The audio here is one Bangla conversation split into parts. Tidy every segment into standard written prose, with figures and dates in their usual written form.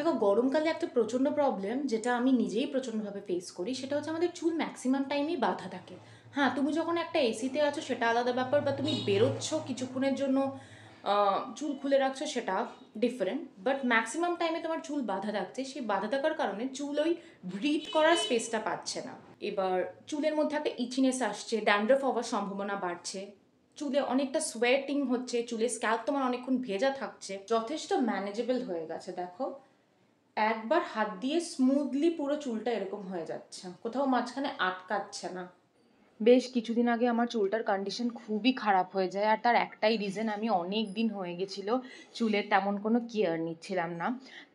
দেখো গরমকালে একটা প্রচণ্ড প্রবলেম যেটা আমি নিজেই প্রচণ্ডভাবে ফেস করি, সেটা হচ্ছে আমাদের চুল ম্যাক্সিমাম টাইমেই বাঁধা থাকে। হ্যাঁ, তুমি যখন একটা এসিতে আছো সেটা আলাদা ব্যাপার, বা তুমি বেরোচ্ছ কিছুক্ষণের জন্য চুল খুলে রাখছো সেটা ডিফারেন্ট, বাট ম্যাক্সিমাম টাইমে তোমার চুল বাঁধা থাকছে। সেই বাঁধা থাকার কারণে চুল ওই ব্রিথ করার স্পেসটা পাচ্ছে না। এবার চুলের মধ্যে একটা ইচিনেস আসছে, ড্যান্ড্রফ হওয়ার সম্ভাবনা বাড়ছে, চুলে অনেকটা সোয়েটিং হচ্ছে, চুলের স্ক্যাল্প তোমার অনেকক্ষণ ভেজা থাকছে। যথেষ্ট ম্যানেজেবল হয়ে গেছে। দেখো, একবার হাত দিয়ে স্মুথলি পুরো চুলটা এরকম হয়ে যাচ্ছে, কোথাও মাঝখানে আটকাচ্ছে না। বেশ কিছুদিন আগে আমার চুলটার কন্ডিশন খুবই খারাপ হয়ে যায়, আর তার একটাই রিজন, আমি অনেক দিন হয়ে গেছিলো চুলের তেমন কোনো কেয়ার নিচ্ছিলাম না।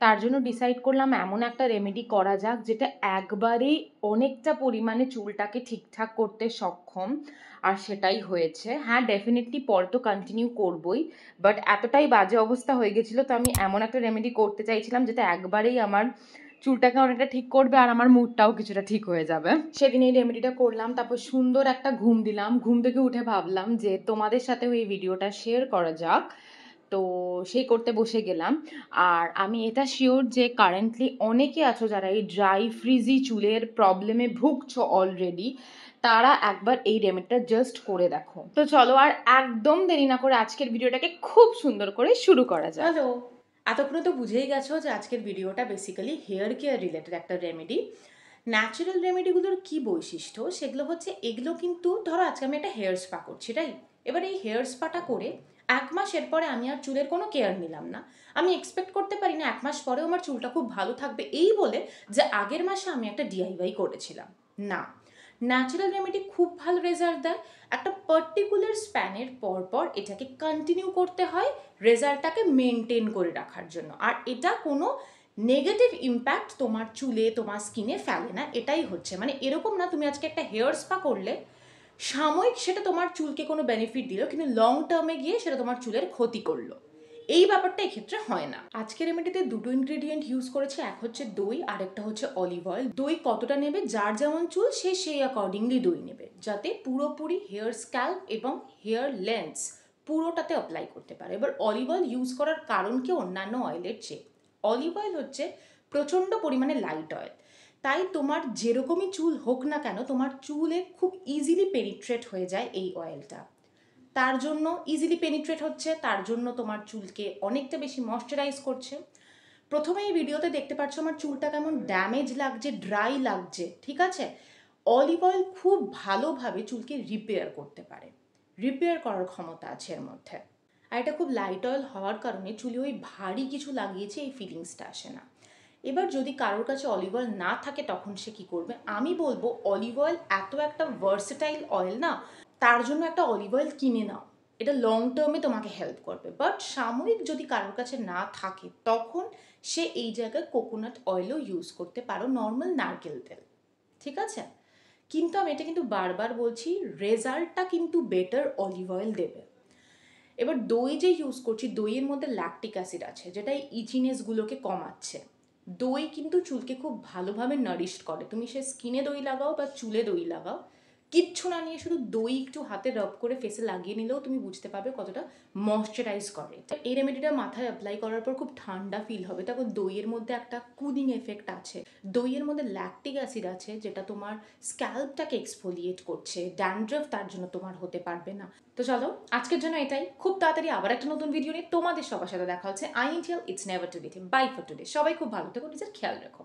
তার জন্য ডিসাইড করলাম এমন একটা রেমেডি করা যাক যেটা একবারেই অনেকটা পরিমাণে চুলটাকে ঠিকঠাক করতে সক্ষম। আর সেটাই হয়েছে। হ্যাঁ, ডেফিনেটলি পরে তো কন্টিনিউ করবই, বাট এতটাই বাজে অবস্থা হয়ে গেছিলো, তো আমি এমন একটা রেমেডি করতে চাইছিলাম যেটা একবারেই আমার চুলটাকে অনেকটা ঠিক করবে আর আমার মুডটাও কিছুটা ঠিক হয়ে যাবে। সেদিন এই রেমেডিটা করলাম, তারপর সুন্দর একটা ঘুম দিলাম। ঘুম থেকে উঠে ভাবলাম যে তোমাদের সাথেও এই ভিডিওটা শেয়ার করা যাক, তো সেই করতে বসে গেলাম। আর আমি এটা শিওর যে কারেন্টলি অনেকে আছো যারা এই ড্রাই ফ্রিজি চুলের প্রবলেমে ভুগছো অলরেডি, তারা একবার এই রেমেডিটা জাস্ট করে দেখো। তো চলো আর একদম দেরি না করে আজকের ভিডিওটাকে খুব সুন্দর করে শুরু করা যায়। হ্যালো, এতক্ষণে তো বুঝেই গেছো যে আজকের ভিডিওটা বেসিক্যালি হেয়ার কেয়ার রিলেটেড একটা রেমেডি। ন্যাচারাল রেমেডিগুলোর কি বৈশিষ্ট্য, সেগুলো হচ্ছে এগুলো কিন্তু ধরো আজকে আমি একটা হেয়ার স্পা করছি, রাইট? এবার এই হেয়ার স্পাটা করে 1 মাস পরে আমি আর চুলের কোনো কেয়ার নিলাম না। আমি এক্সপেক্ট করতে পারি না 1 মাস পরেও আমার চুলটা খুব ভালো থাকবে এই বলে যে আগের মাসে আমি একটা ডিআইওয়াই করেছিলাম। না, ন্যাচারাল রেমেডি খুব ভালো রেজাল্ট দেয়। একটা পার্টিকুলার স্প্যানের পর পর এটাকে কন্টিনিউ করতে হয় রেজাল্টটাকে মেনটেন করে রাখার জন্য। আর এটা কোনো নেগেটিভ ইম্প্যাক্ট তোমার চুলে, তোমার স্কিনে ফেলে না। এটাই হচ্ছে, মানে এরকম না তুমি আজকে একটা হেয়ার স্পা করলে সাময়িক সেটা তোমার চুলকে কোনো বেনিফিট দিল, কিন্তু লং টার্মে গিয়ে সেটা তোমার চুলের ক্ষতি করলো। এই ব্যাপারটা এক্ষেত্রে হয় না। আজকের রেমেডিতে দুটো ইনগ্রেডিয়েন্ট ইউজ করেছে, এক হচ্ছে দই আর একটা হচ্ছে অলিভ অয়েল। দই কতটা নেবে, যার যেমন চুল সে সেই অ্যাকর্ডিংলি দই নেবে, যাতে পুরোপুরি হেয়ার স্ক্যাল্প এবং হেয়ার লেন্থস পুরোটাতে অ্যাপ্লাই করতে পারে। এবার অলিভ অয়েল ইউজ করার কারণ কি অন্যান্য অয়েলের চেয়ে, অলিভ অয়েল হচ্ছে প্রচণ্ড পরিমাণে লাইট অয়েল, তাই তোমার যেরকমই চুল হোক না কেন তোমার চুলে খুব ইজিলি পেনিট্রেট হয়ে যায় এই অয়েলটা। তার জন্য ইজিলি পেনিট্রেট হচ্ছে, তার জন্য তোমার চুলকে অনেকটা বেশি ময়শ্চারাইজ করছে। প্রথমে এই ভিডিওতে দেখতে পাচ্ছ আমার চুলটা কেমন ড্যামেজ লাগছে, ড্রাই লাগছে, ঠিক আছে? অলিভ অয়েল খুব ভালোভাবে চুলকে রিপেয়ার করতে পারে, রিপেয়ার করার ক্ষমতা আছে এর মধ্যে। আর এটা খুব লাইট অয়েল হওয়ার কারণে চুলে ওই ভারী কিছু লাগিয়েছে এই ফিলিংসটা আসে না। এবার যদি কারোর কাছে অলিভ অয়েল না থাকে তখন সে কী করবে, আমি বলবো অলিভ অয়েল এত একটা ভার্সেটাইল অয়েল না, তার জন্য একটা অলিভ অয়েল কিনে নাও, এটা লং টার্মে তোমাকে হেল্প করবে। বাট সাময়িক যদি কারোর কাছে না থাকে তখন সে এই জায়গায় কোকোনাট অয়েলও ইউজ করতে পারো, নর্মাল নারকেল তেল, ঠিক আছে? কিন্তু আমি এটা কিন্তু বারবার বলছি, রেজাল্টটা কিন্তু বেটার অলিভ অয়েল দেবে। এবার দই যে ইউজ করছি, দইয়ের মধ্যে ল্যাকটিক অ্যাসিড আছে যেটা এই ইচিনেসগুলোকে কমাচ্ছে। দই কিন্তু চুলকে খুব ভালোভাবে নারিশড করে। তুমি সে স্কিনে দই লাগাও বা চুলে দই লাগাও, কিচ্ছু না নিয়ে শুধু দই একটু হাতে রাব করে ফেসে লাগিয়ে নিলেও তুমি বুঝতে পারবে কতটা ময়শ্চারাইজ করে। এই রেমেডিটা মাথায় অ্যাপ্লাই করার পর খুব ঠান্ডা ফিল হবে। তারপর দইয়ের মধ্যে একটা কুলিং এফেক্ট আছে, দইয়ের মধ্যে ল্যাকটিক অ্যাসিড আছে যেটা তোমার স্ক্যাল্পটাকে এক্সফোলিয়েট করছে, ড্যান্ড্রফ তার জন্য তোমার হতে পারবে না। তো চলো আজকের জন্য এটাই, খুব তাড়াতাড়ি আবার একটা নতুন ভিডিও নিয়ে তোমাদের সবার সাথে দেখা হচ্ছে। I tell it's never too late, bye for today. সবাই খুব ভালো থেকো, নিজের খেয়াল রাখো।